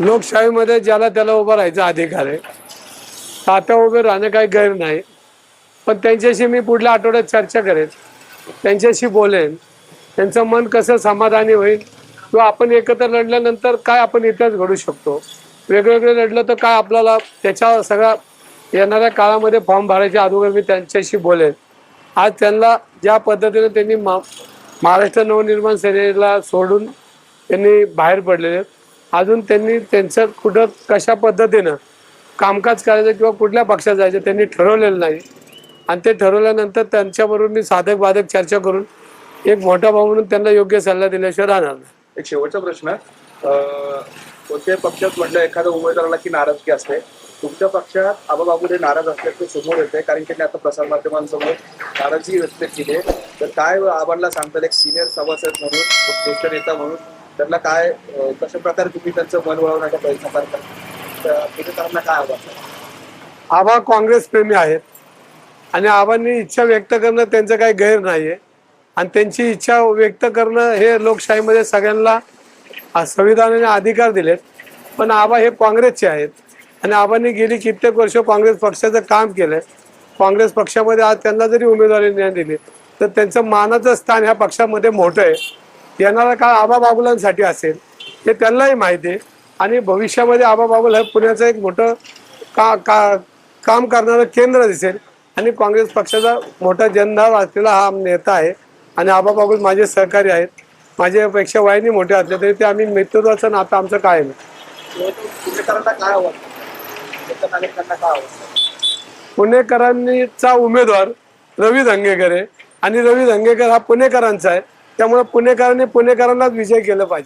लोकशाहीमध्ये ज्याला त्याला उभं राहायचा अधिकार आहे, आता उभे राहणं काही गैर नाही. पण त्यांच्याशी मी पुढल्या आठवड्यात चर्चा करेन, त्यांच्याशी बोलेन, त्यांचं मन कसं समाधानी होईल किंवा आपण एकत्र लढल्यानंतर काय आपण इतिहास घडू शकतो. वेगवेगळे लढलं तर काय आपल्याला त्याच्या सगळ्या येणाऱ्या काळामध्ये फॉर्म भरायच्या अगोदर मी त्यांच्याशी बोलेन. आज त्यांना ज्या पद्धतीने त्यांनी महाराष्ट्र नवनिर्माण सेनेला सोडून त्यांनी बाहेर पडलेले, अजून त्यांनी त्यांचं कुठं कशा पद्धतीनं कामकाज करायचं किंवा कुठल्या पक्षात जायचं त्यांनी ठरवलेलं नाही. आणि ते ठरवल्यानंतर त्यांच्याबरोबर मी साधक बाधक चर्चा करून एक मोठा भाऊ म्हणून त्यांना योग्य सल्ला दिल्याशिवाय राहणार नाही. एक शेवटचा प्रश्न, कोणत्याही पक्षात म्हटलं एखाद्या उमेदवाराला की नाराजगी असते, तुमच्या पक्षात आबाबाबू नाराज असल्याचं समोर येते, कारण की आता प्रसारमाध्यमांसमोर नाराजगी व्यक्त केली आहे. तर काय आबांना सांगतात एक सिनियर सभासद म्हणून, ज्येष्ठ नेता म्हणून, त्यांना काय कशा प्रकारे तुम्ही त्यांचं मन वळवण्याचा प्रयत्न करता? पुणेकरांना काय आव्हान? आबा काँग्रेस प्रेमी आहेत आणि आबांनी इच्छा व्यक्त करणं त्यांचं काही गैर नाहीये. आणि त्यांची इच्छा व्यक्त करणं हे लोकशाहीमध्ये सगळ्यांना संविधानाने अधिकार दिलेत. पण आबा हे काँग्रेसचे आहेत आणि आबांनी गेली कित्येक वर्ष काँग्रेस पक्षाचं काम केलंय. काँग्रेस पक्षामध्ये आज त्यांना जरी उमेदवारी नाही दिली तर त्यांचं मानाचं स्थान ह्या पक्षामध्ये मोठं आहे. येणारा काळ आबा बागुलांसाठी असेल हे त्यांनाही माहिती आहे. आणि भविष्यामध्ये आबा बागुल हे पुण्याचं एक मोठं काम करणारं केंद्र दिसेल. आणि काँग्रेस पक्षाचा मोठा जनधाव असलेला हा नेता आहे. आणि आबा बागुल माझे सहकारी आहेत. माझ्यापेक्षा वयाने मोठे असले तरी ते आम्ही मित्रत्वाचं नातं आमचं कायम आहे. पुणेकरांना काय आवडतं? पुणेकरांचा उमेदवार रवी धंगेकर आहे आणि रवी धंगेकर हा पुणेकरांचा आहे. त्यामुळे पुणेकरांनी पुणेकरांनाच विजय केला पाहिजे.